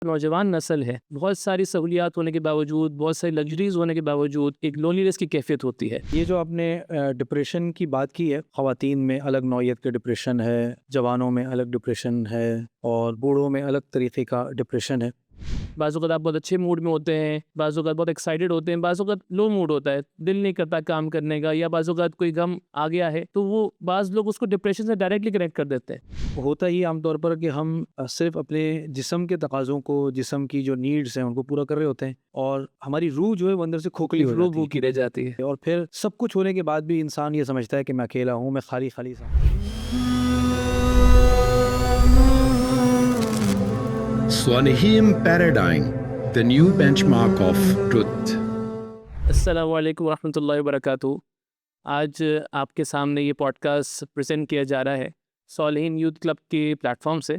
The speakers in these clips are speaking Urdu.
نوجوان نسل ہے، بہت ساری سہولیات ہونے کے باوجود، بہت ساری لگژریز ہونے کے باوجود ایک لونلینس کی کیفیت ہوتی ہے۔ یہ جو آپ نے ڈپریشن کی بات کی ہے، خواتین میں الگ نوعیت کا ڈپریشن ہے، جوانوں میں الگ ڈپریشن ہے اور بوڑھوں میں الگ طریقے کا ڈپریشن ہے۔ بعض اوقات آپ بہت اچھے موڈ میں ہوتے ہیں، بعض اوقات بہت ایکسائٹیڈ ہوتے ہیں، بعض اوقات لو موڈ ہوتا ہے، دل نہیں کرتا کام کرنے کا، یا بعض اوقات کوئی غم آ گیا ہے تو وہ بعض لوگ اس کو ڈپریشن سے ڈائریکٹلی کنیکٹ کر دیتے ہیں۔ ہوتا ہی عام طور پر کہ ہم صرف اپنے جسم کے تقاضوں کو، جسم کی جو نیڈز ہیں ان کو پورا کر رہے ہوتے ہیں، اور ہماری روح جو ہے وہ اندر سے کھوکھلی ہو روح جاتی بھوکی رہ جاتی ہے۔ ہے، اور پھر سب کچھ ہونے کے بعد بھی انسان یہ سمجھتا ہے کہ میں اکیلا ہوں، میں خالی سا ہوں۔ صالحین paradigm, the new benchmark of truth۔ السلام علیکم ورحمۃ اللہ وبرکاتہ۔ آج آپ کے سامنے یہ پوڈ کاسٹ پریزنٹ کیا جا رہا ہے صالحین یوتھ کلب کے پلیٹ فارم سے،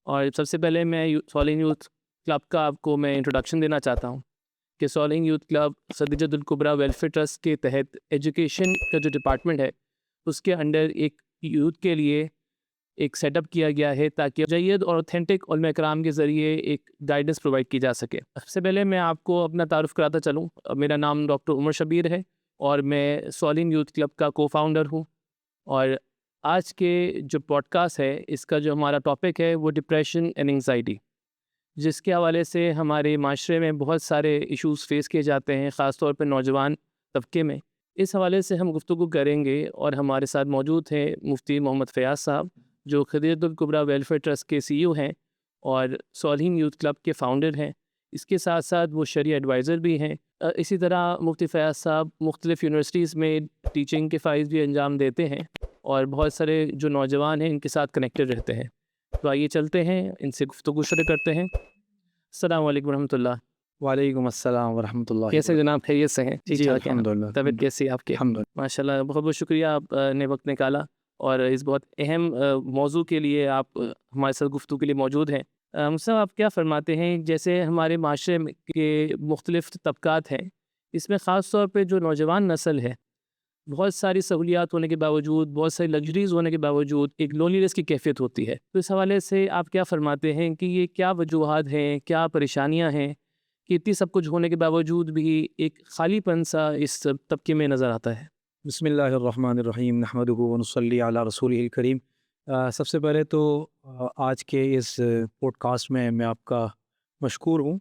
اور سب سے پہلے میں صالحین یوتھ کلب کا آپ کو میں انٹروڈکشن دینا چاہتا ہوں کہ صالحین یوتھ کلب خدیجۃ الکبریٰ ویلفیئر ٹرسٹ کے تحت ایجوکیشن کا جو ڈپارٹمنٹ ہے اس کے انڈر ایک یوتھ کے لیے ایک سیٹ اپ کیا گیا ہے تاکہ جید اور اوتھینٹک علماء کرام کے ذریعے ایک گائیڈنس پرووائڈ کی جا سکے۔ سب سے پہلے میں آپ کو اپنا تعارف کراتا چلوں، میرا نام ڈاکٹر عمر شبیر ہے اور میں صالحین یوتھ کلب کا کو فاؤنڈر ہوں، اور آج کے جو پوڈ کاسٹ ہے اس کا جو ہمارا ٹاپک ہے وہ ڈپریشن اینڈ انگزائٹی، جس کے حوالے سے ہمارے معاشرے میں بہت سارے ایشوز فیس کیے جاتے ہیں، خاص طور پہ نوجوان طبقے میں۔ اس حوالے سے ہم گفتگو کریں گے، اور ہمارے ساتھ موجود ہیں مفتی محمد فیاض صاحب جو خدیجۃ الکبریٰ ویلفیئر ٹرسٹ کے CEO ہیں اور صالحین یوتھ کلب کے فاؤنڈر ہیں۔ اس کے ساتھ ساتھ وہ شرعی ایڈوائزر بھی ہیں۔ اسی طرح مفتی فیاض صاحب مختلف یونیورسٹیز میں ٹیچنگ کے فرائض بھی انجام دیتے ہیں، اور بہت سارے جو نوجوان ہیں ان کے ساتھ کنیکٹڈ رہتے ہیں۔ تو آئیے چلتے ہیں، ان سے گفتگو شروع کرتے ہیں۔ السلام علیکم ورحمۃ اللہ۔ وعلیکم السلام ورحمۃ اللہ۔ کیسے جناب، خیریت سے ہیں؟ جی الحمدللہ۔ طبیعت کیسی ہے آپ کی؟ الحمدللہ۔ ماشاء اللہ، بہت بہت شکریہ آپ نے وقت نکالا اور اس بہت اہم موضوع کے لیے آپ ہمارے ساتھ گفتگو کے لیے موجود ہیں۔ صاحب، آپ کیا فرماتے ہیں، جیسے ہمارے معاشرے کے مختلف طبقات ہیں، اس میں خاص طور پہ جو نوجوان نسل ہے، بہت ساری سہولیات ہونے کے باوجود، بہت ساری لگژریز ہونے کے باوجود ایک لونلینس کی کیفیت ہوتی ہے، تو اس حوالے سے آپ کیا فرماتے ہیں کہ یہ کیا وجوہات ہیں، کیا پریشانیاں ہیں کہ اتنی سب کچھ ہونے کے باوجود بھی ایک خالی پن سا اس طبقے میں نظر آتا ہے؟ بسم اللہ الرحمن الرحیم، نحمدہ ونصلی علی رسولہ الکریم۔ سب سے پہلے تو آج کے اس پوڈ کاسٹ میں آپ کا مشکور ہوں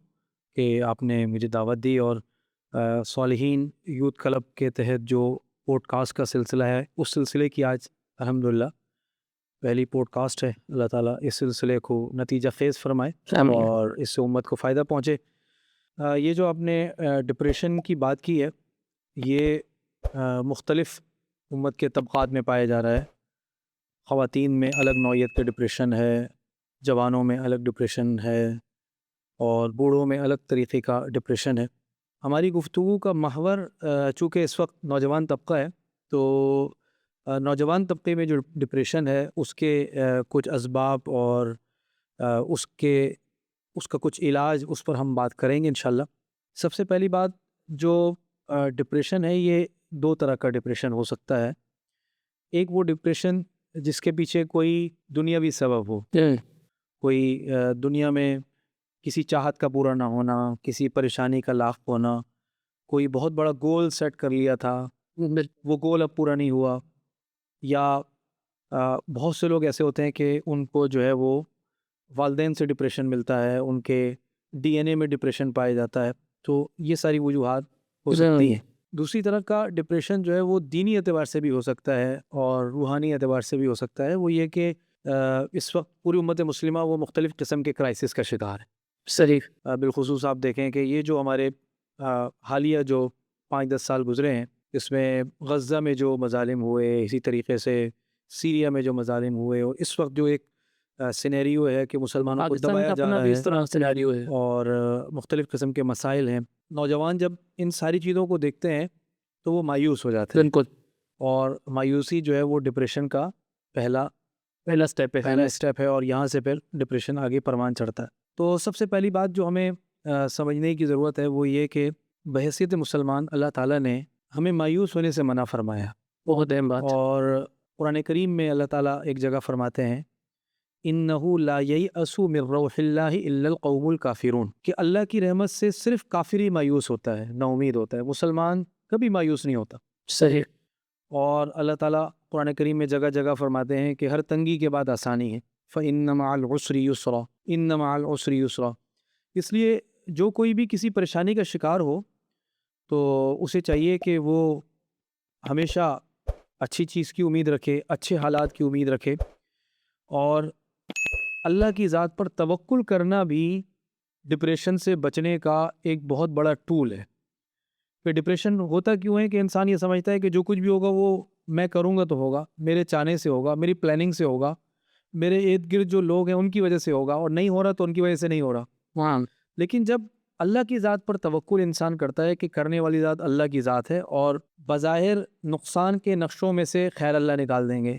کہ آپ نے مجھے دعوت دی، اور صالحین یوتھ کلب کے تحت جو پوڈ کاسٹ کا سلسلہ ہے اس سلسلے کی آج الحمدللہ پہلی پوڈ کاسٹ ہے۔ اللہ تعالیٰ اس سلسلے کو نتیجہ خیز فرمائے اور اس سے امت کو فائدہ پہنچے۔ یہ جو آپ نے ڈپریشن کی بات کی ہے، یہ مختلف امت کے طبقات میں پایا جا رہا ہے۔ خواتین میں الگ نوعیت کا ڈپریشن ہے، جوانوں میں الگ ڈپریشن ہے اور بوڑھوں میں الگ طریقے کا ڈپریشن ہے۔ ہماری گفتگو کا محور چونکہ اس وقت نوجوان طبقہ ہے، تو نوجوان طبقے میں جو ڈپریشن ہے اس کے کچھ اسباب اور اس کا کچھ علاج، اس پر ہم بات کریں گے انشاءاللہ۔ سب سے پہلی بات، جو ڈپریشن ہے یہ دو طرح کا ڈپریشن ہو سکتا ہے۔ ایک وہ ڈپریشن جس کے پیچھے کوئی دنیاوی سبب ہو، کوئی دنیا میں کسی چاہت کا پورا نہ ہونا، کسی پریشانی کا لاحق ہونا، کوئی بہت بڑا گول سیٹ کر لیا تھا، وہ گول اب پورا نہیں ہوا، یا بہت سے لوگ ایسے ہوتے ہیں کہ ان کو جو ہے وہ والدین سے ڈپریشن ملتا ہے، ان کے DNA میں ڈپریشن پایا جاتا ہے، تو یہ ساری وجوہات ہو سکتی ہیں۔ دوسری طرح کا ڈپریشن جو ہے وہ دینی اعتبار سے بھی ہو سکتا ہے اور روحانی اعتبار سے بھی ہو سکتا ہے۔ وہ یہ کہ اس وقت پوری امت مسلمہ وہ مختلف قسم کے کرائسس کا شکار ہے۔ صحیح۔ بالخصوص آپ دیکھیں کہ یہ جو ہمارے حالیہ جو 5-10 سال گزرے ہیں، اس میں غزہ میں جو مظالم ہوئے، اسی طریقے سے سیریا میں جو مظالم ہوئے، اور اس وقت جو ایک سینیریو ہے کہ مسلمانوں کو دبایا جا رہا ہے اور مختلف قسم کے مسائل ہیں، نوجوان جب ان ساری چیزوں کو دیکھتے ہیں تو وہ مایوس ہو جاتے ہیں۔ بالکل۔ اور مایوسی جو ہے وہ ڈپریشن کا پہلا اسٹیپ ہے، اور یہاں سے پھر ڈپریشن آگے پروان چڑھتا ہے۔ تو سب سے پہلی بات جو ہمیں سمجھنے کی ضرورت ہے وہ یہ کہ بحیثیت مسلمان اللہ تعالیٰ نے ہمیں مایوس ہونے سے منع فرمایا۔ بہت اہم بات۔ اور قرآن کریم میں اللہ تعالیٰ ایک جگہ فرماتے ہیں انہو لا ییأس من روح اللہ الا القوم الکافرون، کہ اللہ کی رحمت سے صرف کافر ہی مایوس ہوتا ہے، نا امید ہوتا ہے، مسلمان کبھی مایوس نہیں ہوتا۔ صحیح۔ اور اللہ تعالیٰ قرآن کریم میں جگہ جگہ فرماتے ہیں کہ ہر تنگی کے بعد آسانی ہے، فإن مع العسر یسرا، ان مع العسر یسرا۔ اس لیے جو کوئی بھی کسی پریشانی کا شکار ہو تو اسے چاہیے کہ وہ ہمیشہ اچھی چیز کی امید رکھے، اچھے حالات کی امید رکھے، اور اللہ کی ذات پر توکل کرنا بھی ڈپریشن سے بچنے کا ایک بہت بڑا ٹول ہے۔ پھر ڈپریشن ہوتا کیوں ہے کہ انسان یہ سمجھتا ہے کہ جو کچھ بھی ہوگا وہ میں کروں گا تو ہوگا، میرے چاہنے سے ہوگا، میری پلاننگ سے ہوگا، میرے ارد گرد جو لوگ ہیں ان کی وجہ سے ہوگا، اور نہیں ہو رہا تو ان کی وجہ سے نہیں ہو رہا۔ ہاں، لیکن جب اللہ کی ذات پر توکل انسان کرتا ہے کہ کرنے والی ذات اللہ کی ذات ہے، اور بظاہر نقصان کے نقشوں میں سے خیر اللہ نکال دیں گے،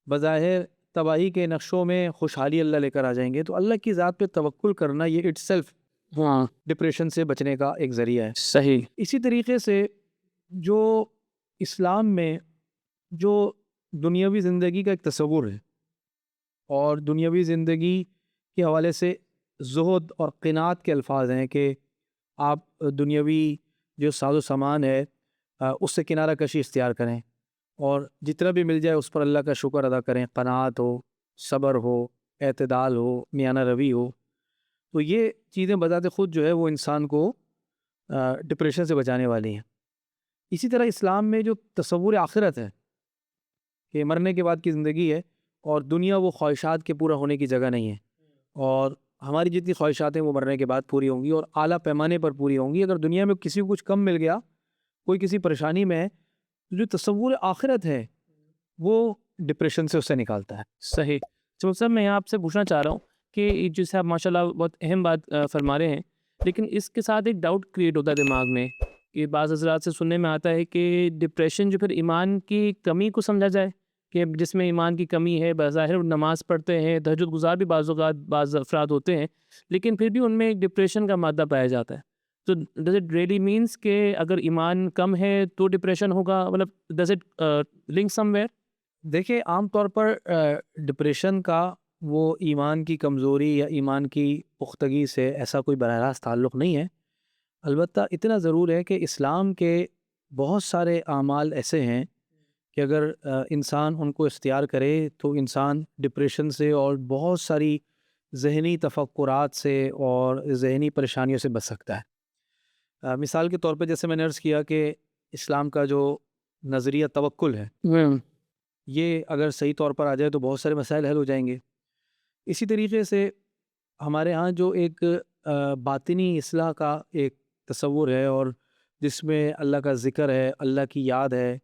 بظاہر تباہی کے نقشوں میں خوشحالی اللہ لے کر آ جائیں گے، تو اللہ کی ذات پہ توکل کرنا یہ اٹ سیلف ہاں، ڈپریشن سے بچنے کا ایک ذریعہ ہے۔ صحیح۔ اسی طریقے سے جو اسلام میں جو دنیاوی زندگی کا ایک تصور ہے، اور دنیاوی زندگی کے حوالے سے زہد اور قناعت کے الفاظ ہیں کہ آپ دنیاوی جو ساز و سامان ہے اس سے کنارہ کشی اختیار کریں، اور جتنا بھی مل جائے اس پر اللہ کا شکر ادا کریں، قناعت ہو، صبر ہو، اعتدال ہو، میانہ روی ہو، تو یہ چیزیں بذات خود جو ہے وہ انسان کو ڈپریشن سے بچانے والی ہیں۔ اسی طرح اسلام میں جو تصور آخرت ہے کہ مرنے کے بعد کی زندگی ہے، اور دنیا وہ خواہشات کے پورا ہونے کی جگہ نہیں ہے، اور ہماری جتنی خواہشات ہیں وہ مرنے کے بعد پوری ہوں گی، اور اعلیٰ پیمانے پر پوری ہوں گی۔ اگر دنیا میں کسی کو کچھ کم مل گیا، کوئی کسی پریشانی میں ہے، تو جو تصور آخرت ہے وہ ڈپریشن سے اسے نکالتا ہے۔ صحیح۔ تو صاحب میں آپ سے پوچھنا چاہ رہا ہوں کہ جیسے آپ ماشاء اللہ بہت اہم بات فرما رہے ہیں، لیکن اس کے ساتھ ایک ڈاؤٹ کریٹ ہوتا ہے دماغ میں کہ بعض حضرات سے سننے میں آتا ہے کہ ڈپریشن جو پھر ایمان کی کمی کو سمجھا جائے، کہ جس میں ایمان کی کمی ہے، بظاہر نماز پڑھتے ہیں، تہجد گزار بھی بعض اوقات بعض افراد ہوتے ہیں، لیکن پھر بھی ان میں ایک ڈپریشن کا مادہ پایا جاتا ہے۔ تو ڈز اٹ ریئلی مینس کہ اگر ایمان کم ہے تو ڈپریشن ہوگا، مطلب does it link some where? دیکھیں، عام طور پر ڈپریشن کا وہ ایمان کی کمزوری یا ایمان کی پختگی سے ایسا کوئی براہ راست تعلق نہیں ہے۔ البتہ اتنا ضرور ہے کہ اسلام کے بہت سارے اعمال ایسے ہیں کہ اگر انسان ان کو اختیار کرے تو انسان ڈپریشن سے اور بہت ساری ذہنی تفکرات سے اور ذہنی پریشانیوں سے بچ سکتا ہے۔ مثال کے طور پہ جیسے میں نے عرض کیا کہ اسلام کا جو نظریہ توکل ہے، یہ اگر صحیح طور پر آ جائے تو بہت سارے مسائل حل ہو جائیں گے۔ اسی طریقے سے ہمارے ہاں جو ایک باطنی اصلاح کا ایک تصور ہے، اور جس میں اللہ کا ذکر ہے، اللہ کی یاد ہے،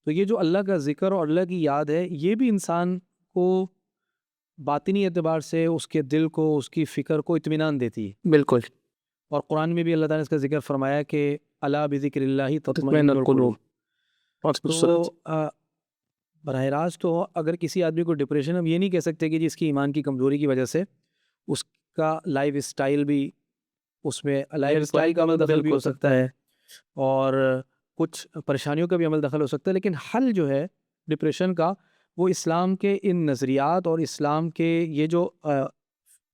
تو یہ جو اللہ کا ذکر اور اللہ کی یاد ہے یہ بھی انسان کو باطنی اعتبار سے اس کے دل کو، اس کی فکر کو اطمینان دیتی ہے۔ بالکل۔ اور قرآن میں بھی اللہ تعالیٰ نے اس کا ذکر فرمایا کہ الا بذکر اللہ تطمئن تطمئن القلوب۔ القلوب۔ تو براہ راست تو اگر کسی آدمی کو ڈپریشن، ہم یہ نہیں کہہ سکتے کہ جس کی ایمان کی کمزوری کی وجہ سے اس کا لائف اسٹائل بھی، اس میں لائف اسٹائل کا عمل دخل بھی ہو سکتا ہے، اور کچھ پریشانیوں کا بھی عمل دخل ہو سکتا ہے، لیکن حل جو ہے ڈپریشن کا وہ اسلام کے ان نظریات اور اسلام کے یہ جو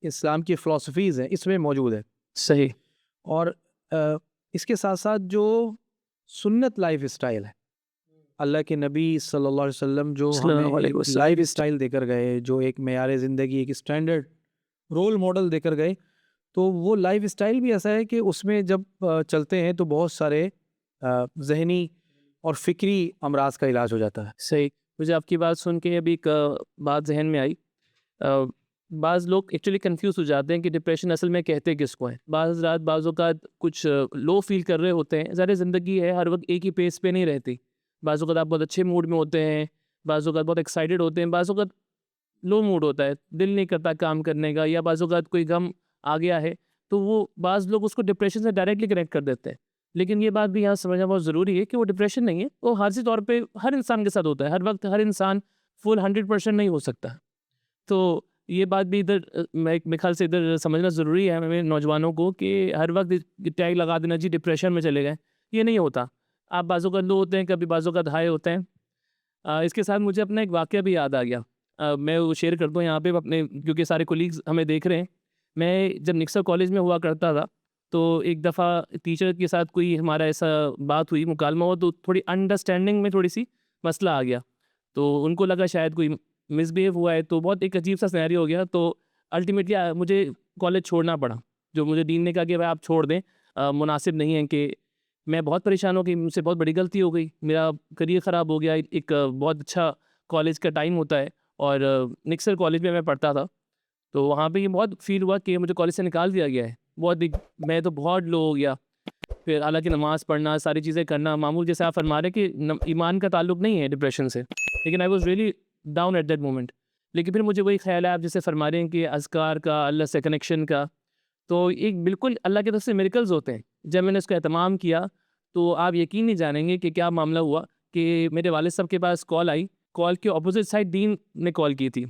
اسلام کی فلسفیز ہیں اس میں موجود ہے۔ صحیح۔ اور اس کے ساتھ ساتھ جو سنت لائف اسٹائل ہے، اللہ کے نبی صلی اللہ علیہ وسلم جو ہمیں لائف اسٹائل دے کر گئے، جو ایک معیار زندگی، ایک اسٹینڈرڈ رول ماڈل دے کر گئے، تو وہ لائف اسٹائل بھی ایسا ہے کہ اس میں جب چلتے ہیں تو بہت سارے ذہنی اور فکری امراض کا علاج ہو جاتا ہے۔ صحیح۔ مجھے آپ کی بات سن کے ابھی ایک بات ذہن میں آئی، بعض لوگ ایکچولی کنفیوز ہو جاتے ہیں کہ ڈپریشن اصل میں کہتے کس کو ہیں۔ بعض حضرات بعض اوقات کچھ لو فیل کر رہے ہوتے ہیں، ظاہر زندگی ہے، ہر وقت ایک ہی پیس پہ نہیں رہتی، بعض اوقات آپ بہت اچھے موڈ میں ہوتے ہیں، بعض اوقات بہت ایکسائٹیڈ ہوتے ہیں، بعض اوقات لو موڈ ہوتا ہے، دل نہیں کرتا کام کرنے کا، یا بعض اوقات کوئی غم آ گیا ہے تو وہ بعض لوگ اس کو ڈپریشن سے ڈائریکٹلی کنیکٹ کر دیتے ہیں۔ لیکن یہ بات بھی یہاں سمجھنا بہت ضروری ہے کہ وہ ڈپریشن نہیں ہے، وہ حادثی طور پہ ہر انسان کے ساتھ ہوتا ہے، ہر وقت ہر انسان فل 100% نہیں ہو سکتا۔ تو یہ بات بھی ادھر میرے خیال سے ادھر سمجھنا ضروری ہے ہمیں نوجوانوں کو، کہ ہر وقت ٹیگ لگا دینا جی ڈپریشن میں چلے گئے، یہ نہیں ہوتا۔ آپ بعض اوقات لو ہوتے ہیں، کبھی بعض اوقات ہائی ہوتے ہیں۔ اس کے ساتھ مجھے اپنا ایک واقعہ بھی یاد آ گیا۔ میں وہ شیئر کرتا ہوں یہاں پہ اپنے، کیونکہ سارے کولیگز ہمیں دیکھ رہے ہیں. میں جب نکسر کالج میں ہوا کرتا تھا تو ایک دفعہ ٹیچر کے ساتھ کوئی ہمارا ایسا بات ہوئی، مکالمہ ہوا، تو تھوڑی انڈرسٹینڈنگ میں تھوڑی سی مسئلہ آ گیا. تو ان کو لگا شاید کوئی مس بیہیو ہوا ہے، تو بہت ایک عجیب سا سینیریو ہو گیا. تو الٹیمیٹلی مجھے کالج چھوڑنا پڑا. جو مجھے ڈین نے کہا کہ بھائی آپ چھوڑ دیں، مناسب نہیں ہے. کہ میں بہت پریشان ہو گئی، مجھ سے بہت بڑی غلطی ہو گئی، میرا کریئر خراب ہو گیا. ایک بہت اچھا کالج کا ٹائم ہوتا ہے، اور نکسر کالج میں پڑھتا تھا. تو وہاں پہ یہ بہت فیل ہوا کہ مجھے کالج سے نکال دیا گیا ہے. میں تو بہت لو ہو گیا. پھر حالانکہ نماز پڑھنا، ساری چیزیں کرنا معمول، جیسے آپ فرما رہے کہ ایمان کا تعلق نہیں ہے ڈپریشن سے، لیکن I was really down at that moment. لیکن پھر مجھے وہی خیال ہے آپ جیسے فرما رہے ہیں کہ اذکار کا، اللہ سے کنیکشن کا، تو ایک بالکل اللہ کی طرف سے میریکلز ہوتے ہیں. جب میں نے اس کا اہتمام کیا تو آپ یقین نہیں جانیں گے کہ کیا معاملہ ہوا. کہ میرے والد صاحب کے پاس کال آئی، کال کے اپوزٹ سائڈ ڈین نے کال کی تھی.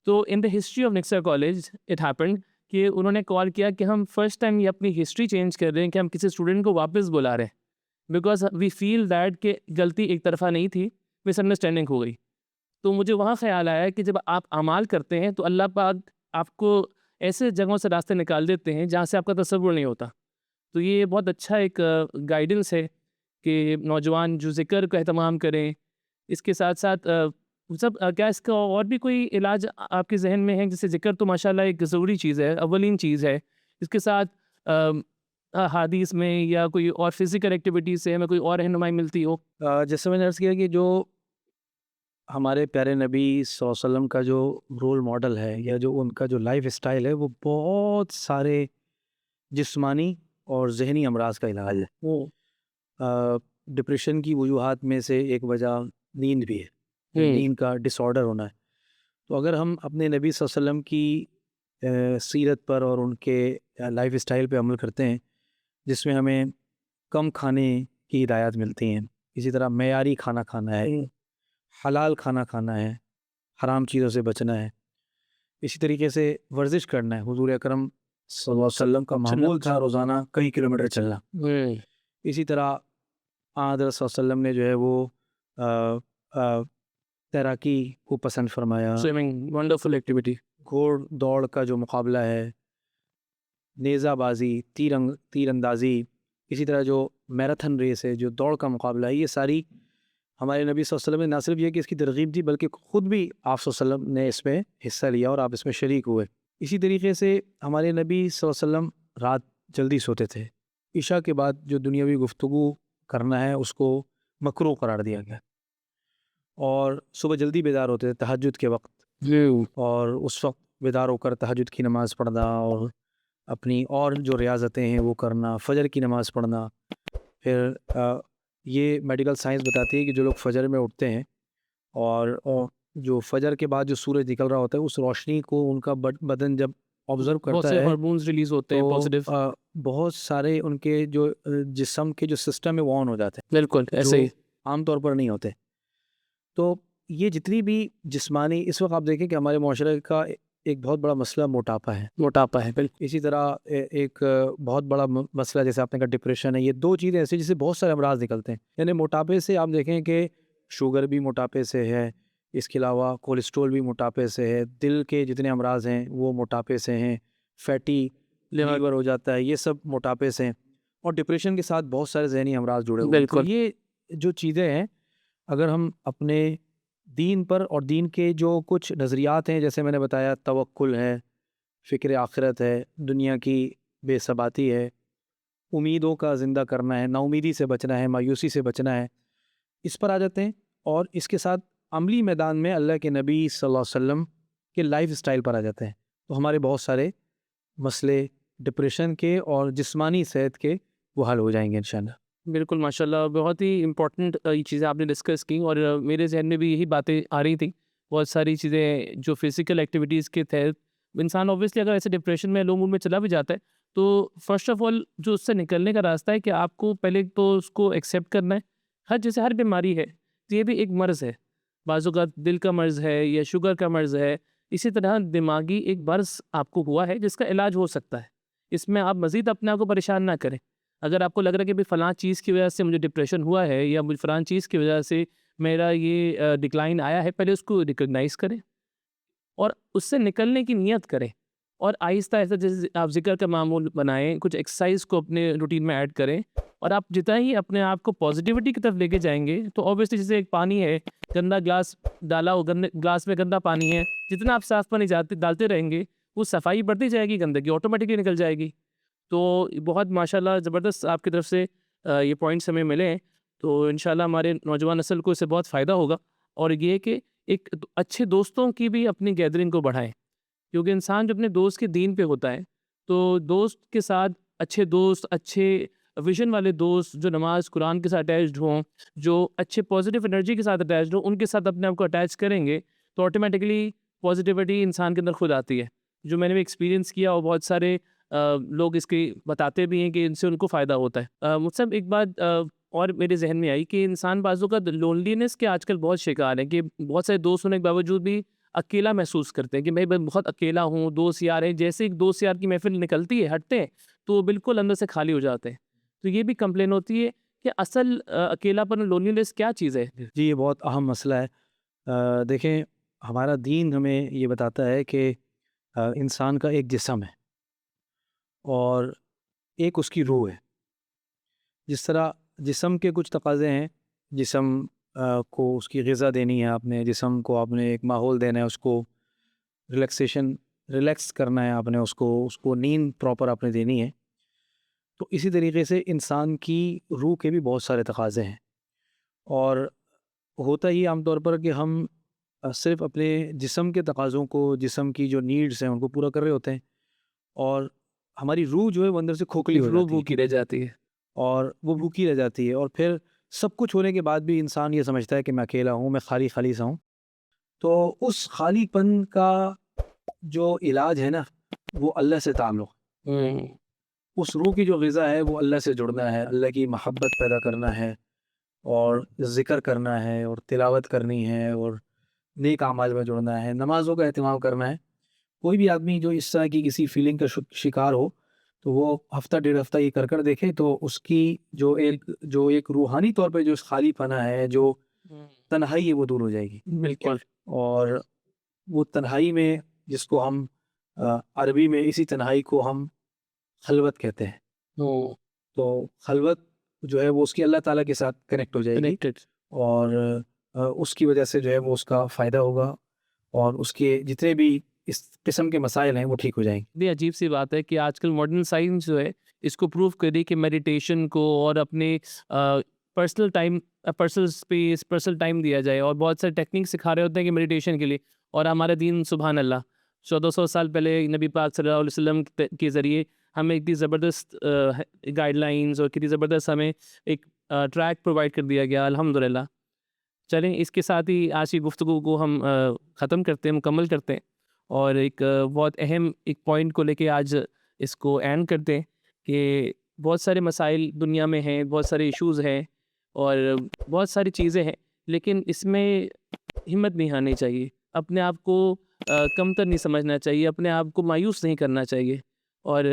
تو ان دا ہسٹری آف نکسر کالج اٹ ہیپنڈ کہ انہوں نے کال کیا کہ ہم فرسٹ ٹائم یہ اپنی ہسٹری چینج کر رہے ہیں کہ ہم کسی اسٹوڈنٹ کو واپس بلا رہے ہیں، بیکاز وی فیل دیٹ کہ غلطی ایک طرفہ نہیں تھی، مس انڈرسٹینڈنگ ہو گئی. تو مجھے وہاں خیال آیا کہ جب آپ اعمال کرتے ہیں تو اللہ پاک آپ کو ایسے جگہوں سے راستے نکال دیتے ہیں جہاں سے آپ کا تصور نہیں ہوتا. تو یہ بہت اچھا ایک گائیڈنس ہے کہ نوجوان جو ذکر کا اہتمام کریں. اس کے ساتھ ساتھ کیا اس کا اور بھی کوئی علاج آپ کے ذہن میں ہے؟ جیسے ذکر تو ماشاءاللہ ایک ضروری چیز ہے، اولین چیز ہے. اس کے ساتھ حدیث میں یا کوئی اور فزیکل ایکٹیویٹیز سے ہمیں کوئی اور رہنمائی ملتی ہو؟ جیسے میں نے عرض کیا کہ جو ہمارے پیارے نبی صلی اللہ علیہ وسلم کا جو رول ماڈل ہے، یا جو ان کا جو لائف اسٹائل ہے، وہ بہت سارے جسمانی اور ذہنی امراض کا علاج ہے. ڈپریشن کی وجوہات میں سے ایک وجہ نیند بھی ہے، نیند کا ڈس آرڈر ہونا ہے. تو اگر ہم اپنے نبی صلی اللہ علیہ وسلم کی سیرت پر اور ان کے لائف اسٹائل پہ عمل کرتے ہیں، جس میں ہمیں کم کھانے کی ہدایات ملتی ہیں، اسی طرح معیاری کھانا کھانا ہے، حلال کھانا کھانا ہے، حرام چیزوں سے بچنا ہے، اسی طریقے سے ورزش کرنا ہے. حضور اکرم صلی اللہ علیہ وسلم کا معمول تھا روزانہ کئی کلومیٹر چلنا. اسی طرح حضرت صلی اللہ علیہ وسلم نے جو ہے وہ تیراکی کو پسند فرمایا، سوئمنگ ونڈرفل ایکٹیویٹی، گھوڑ دوڑ کا جو مقابلہ ہے، نیزہ بازی، تیر اندازی، اسی طرح جو میراتھن ریس ہے، جو دوڑ کا مقابلہ ہے، یہ ساری ہمارے نبی صلی اللہ علیہ وسلم نے نہ صرف یہ کہ اس کی ترغیب دی، بلکہ خود بھی آپ صلی اللہ علیہ وسلم نے اس میں حصہ لیا اور آپ اس میں شریک ہوئے. اسی طریقے سے ہمارے نبی صلی اللہ علیہ وسلم رات جلدی سوتے تھے. عشاء کے بعد جو دنیاوی گفتگو کرنا ہے اس کو مکروہ قرار دیا گیا، اور صبح جلدی بیدار ہوتے تھے تہجد کے وقت، اور اس وقت بیدار ہو کر تہجد کی نماز پڑھنا اور اپنی اور جو ریاضتیں ہیں وہ کرنا، فجر کی نماز پڑھنا. پھر یہ میڈیکل سائنس بتاتی ہے کہ جو لوگ فجر میں اٹھتے ہیں اور جو فجر کے بعد جو سورج نکل رہا ہوتا ہے، اس روشنی کو ان کا بدن جب آبزرو کرتا ہے، ہارمونز ریلیز ہوتے ہیں پازیٹیو، بہت سارے ان کے جو جسم کے جو سسٹم ہے وہ آن ہو جاتے ہیں. بالکل ایسے ہی عام طور پر نہیں ہوتے. تو یہ جتنی بھی جسمانی، اس وقت آپ دیکھیں کہ ہمارے معاشرے کا ایک بہت بڑا مسئلہ موٹاپا ہے. بالکل. اسی طرح ایک بہت بڑا مسئلہ جیسے آپ نے کہا ڈپریشن ہے. یہ دو چیزیں ایسی جس سے بہت سارے امراض نکلتے ہیں. یعنی موٹاپے سے آپ دیکھیں کہ شوگر بھی موٹاپے سے ہے، اس کے علاوہ کولیسٹرول بھی موٹاپے سے ہے، دل کے جتنے امراض ہیں وہ موٹاپے سے ہیں، فیٹی لیور ہو جاتا ہے، یہ سب موٹاپے سے ہیں. اور ڈپریشن کے ساتھ بہت سارے ذہنی امراض جڑے ہوئے ہیں. تو یہ جو چیزیں ہیں، اگر ہم اپنے دین پر اور دین کے جو کچھ نظریات ہیں، جیسے میں نے بتایا توکل ہے، فکر آخرت ہے، دنیا کی بے ثباتی ہے، امیدوں کا زندہ کرنا ہے، نا امیدی سے بچنا ہے، مایوسی سے بچنا ہے، اس پر آ جاتے ہیں. اور اس کے ساتھ عملی میدان میں اللہ کے نبی صلی اللہ علیہ وسلم کے لائف اسٹائل پر آ جاتے ہیں. تو ہمارے بہت سارے مسئلے ڈپریشن کے اور جسمانی صحت کے وہ حل ہو جائیں گے انشاءاللہ. بالکل ماشاءاللہ، بہت ہی امپورٹنٹ یہ چیزیں آپ نے ڈسکس کی، اور میرے ذہن میں بھی یہی باتیں آ رہی تھیں. بہت ساری چیزیں جو فزیکل ایکٹیویٹیز کے تحت انسان اوبویسلی اگر ایسے ڈپریشن میں لو موڈ میں چلا بھی جاتا ہے، تو فرسٹ آف آل جو اس سے نکلنے کا راستہ ہے کہ آپ کو پہلے تو اس کو ایکسیپٹ کرنا ہے. جیسے ہر بیماری ہے، یہ بھی ایک مرض ہے. بعض اوقات دل کا مرض ہے یا شوگر کا مرض ہے، اسی طرح دماغی ایک مرض آپ کو ہوا ہے جس کا علاج ہو سکتا ہے. اس میں آپ مزید اپنے آپ کو پریشان نہ کریں. اگر آپ کو لگ رہا ہے کہ فلاں چیز کی وجہ سے مجھے ڈپریشن ہوا ہے یا مجھے فلاں چیز کی وجہ سے میرا یہ ڈکلائن آیا ہے، پہلے اس کو ریکگنائز کریں، اور اس سے نکلنے کی نیت کریں اور آہستہ آہستہ جیسے آپ ذکر کا معمول بنائیں, کچھ ایکسرسائز کو اپنے روٹین میں ایڈ کریں, اور آپ جتنا ہی اپنے آپ کو پازیٹیوٹی کی طرف لے کے جائیں گے تو اوبیسلی جیسے ایک پانی ہے, گندا گلاس ڈالا ہو, گلاس میں گندا پانی ہے, جتنا آپ صاف پانی ڈالتے رہیں گے وہ صفائی بڑھتی جائے گی, گندگی آٹومیٹکلی نکل جائے گی. تو بہت ماشاءاللہ زبردست آپ کی طرف سے یہ پوائنٹس ہمیں ملے ہیں, تو انشاءاللہ ہمارے نوجوان نسل کو اس سے بہت فائدہ ہوگا. اور یہ کہ ایک اچھے دوستوں کی بھی اپنی گیدرنگ کو بڑھائیں, کیونکہ انسان جو اپنے دوست کے دین پہ ہوتا ہے تو دوست کے ساتھ اچھے دوست, اچھے ویژن والے دوست جو نماز قرآن کے ساتھ اٹیچڈ ہوں, جو اچھے پازیٹیو انرجی کے ساتھ اٹیچڈ ہوں, ان کے ساتھ اپنے آپ کو اٹیچ کریں گے تو آٹومیٹکلی پازیٹیوٹی انسان کے اندر خود آتی ہے, جو میں نے بھی ایکسپیرینس کیا اور بہت سارے لوگ اس کی بتاتے بھی ہیں کہ ان سے ان کو فائدہ ہوتا ہے. مجھ ایک بات اور میرے ذہن میں آئی کہ انسان بعضوں کا لونلینس کے آج کل بہت شکار ہے, کہ بہت سارے دوست ہونے کے باوجود بھی اکیلا محسوس کرتے ہیں کہ میں بہت اکیلا ہوں, دوست یار ہیں, جیسے ایک دوست یار کی محفل نکلتی ہے, ہٹتے ہیں تو بالکل اندر سے خالی ہو جاتے ہیں. تو یہ بھی کمپلین ہوتی ہے کہ اصل اکیلا پن لونلینس کیا چیز ہے؟ جی یہ بہت اہم مسئلہ ہے. دیکھیں ہمارا دین ہمیں یہ بتاتا ہے کہ انسان کا ایک جسم ہے اور ایک اس کی روح ہے. جس طرح جسم کے کچھ تقاضے ہیں, جسم کو اس کی غذا دینی ہے, آپ نے جسم کو آپ نے ایک ماحول دینا ہے, اس کو ریلیکس کرنا ہے, آپ نے اس کو نیند پراپر آپ نے دینی ہے. تو اسی طریقے سے انسان کی روح کے بھی بہت سارے تقاضے ہیں, اور ہوتا ہی عام طور پر کہ ہم صرف اپنے جسم کے تقاضوں کو, جسم کی جو نیڈز ہیں ان کو پورا کر رہے ہوتے ہیں, اور ہماری روح جو ہے وہ اندر سے کھوکھلی ہو جاتی ہے اور وہ بھوکی رہ جاتی ہے, اور پھر سب کچھ ہونے کے بعد بھی انسان یہ سمجھتا ہے کہ میں اکیلا ہوں, میں خالی سا ہوں. تو اس خالی پن کا جو علاج ہے نا وہ اللہ سے تعلق, اس روح کی جو غذا ہے وہ اللہ سے جڑنا ہے, اللہ کی محبت پیدا کرنا ہے, اور ذکر کرنا ہے, اور تلاوت کرنی ہے, اور نیک اعمال میں جڑنا ہے, نمازوں کا اہتمام کرنا ہے. کوئی بھی آدمی جو اس طرح کی کسی فیلنگ کا شکار ہو تو وہ ہفتہ ڈیڑھ ہفتہ یہ کر دیکھے تو اس کی جو ایک روحانی طور پہ جو خالی پنا ہے, جو تنہائی ہے, وہ دور ہو جائے گی. بالکل. اور وہ تنہائی میں, جس کو ہم عربی میں اسی تنہائی کو ہم خلوت کہتے ہیں, تو خلوت جو ہے وہ اس کی اللہ تعالیٰ کے ساتھ کنیکٹ ہو جائے گی, اور اس کی وجہ سے جو ہے وہ اس کا فائدہ ہوگا, اور اس کے جتنے بھی اس قسم کے مسائل ہیں وہ ٹھیک ہو جائیں گے. یہ عجیب سی بات ہے کہ آج کل ماڈرن سائنس جو ہے اس کو پروف کر رہی کہ میڈیٹیشن کو اور اپنے پرسنل اسپیس, پرسنل ٹائم دیا جائے, اور بہت سارے ٹیکنیک سکھا رہے ہوتے ہیں کہ میڈیٹیشن کے لیے. اور ہمارا دین سبحان اللہ 1400 سال پہلے نبی پاک صلی اللہ علیہ وسلم کے ذریعے ہمیں اتنی زبردست گائیڈ لائنز اور کتنی زبردست ہمیں ایک ٹریک پرووائڈ کر دیا گیا, الحمدللہ. چلیں اس کے ساتھ ہی آج کی گفتگو کو ہم ختم کرتے ہیں, مکمل کرتے ہیں, اور ایک بہت اہم ایک پوائنٹ کو لے کے آج اس کو اینڈ کرتے ہیں کہ بہت سارے مسائل دنیا میں ہیں, بہت سارے ایشوز ہیں, اور بہت ساری چیزیں ہیں, لیکن اس میں ہمت نہیں ہارنی چاہیے, اپنے آپ کو کمتر نہیں سمجھنا چاہیے, اپنے آپ کو مایوس نہیں کرنا چاہیے, اور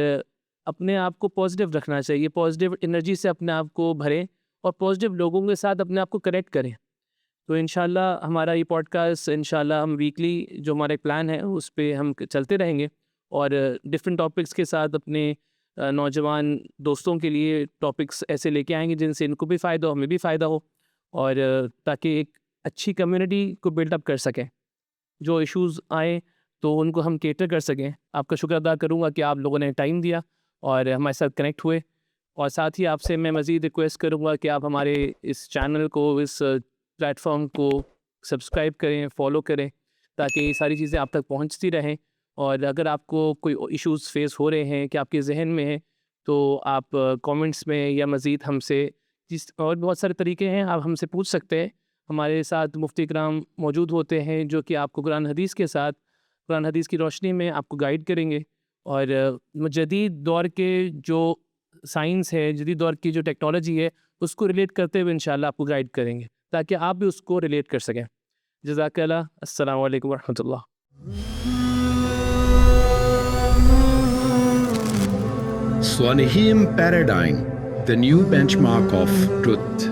اپنے آپ کو پازیٹیو رکھنا چاہیے. پازیٹیو انرجی سے اپنے آپ کو بھریں اور پازیٹیو لوگوں کے ساتھ اپنے آپ کو کنیکٹ کریں. تو انشاءاللہ ہمارا یہ پوڈ کاسٹ انشاءاللہ ہم ویکلی جو ہمارا ایک پلان ہے اس پہ ہم چلتے رہیں گے, اور ڈفرینٹ ٹاپکس کے ساتھ اپنے نوجوان دوستوں کے لیے ٹاپکس ایسے لے کے آئیں گے جن سے ان کو بھی فائدہ ہو, ہمیں بھی فائدہ ہو, اور تاکہ ایک اچھی کمیونٹی کو بلڈ اپ کر سکیں. جو ایشوز آئیں تو ان کو ہم کیٹر کر سکیں. آپ کا شکر ادا کروں گا کہ آپ لوگوں نے ٹائم دیا اور ہمارے ساتھ کنیکٹ ہوئے, اور ساتھ ہی آپ سے میں مزید ریکویسٹ کروں گا کہ آپ ہمارے اس چینل کو, اس پلیٹ فارم کو سبسکرائب کریں, فالو کریں, تاکہ یہ ساری چیزیں آپ تک پہنچتی رہیں. اور اگر آپ کو کوئی ایشوز فیس ہو رہے ہیں کہ آپ کے ذہن میں ہیں تو آپ کامنٹس میں یا مزید ہم سے اور بہت سارے طریقے ہیں, آپ ہم سے پوچھ سکتے ہیں. ہمارے ساتھ مفتی کرام موجود ہوتے ہیں جو کہ آپ کو قرآن حدیث کے ساتھ, قرآن حدیث کی روشنی میں آپ کو گائیڈ کریں گے, اور جدید دور کے جو سائنس ہے, جدید دور کی جو ٹیکنالوجی ہے اس کو ریلیٹ کرتے ہوئے انشاءاللہ آپ کو گائیڈ کریں گے تاکہ آپ بھی اس کو ریلیٹ کر سکیں. جزاک اللہ. السلام علیکم ورحمۃ اللہ. Swanahim Paradigm, the new benchmark of truth.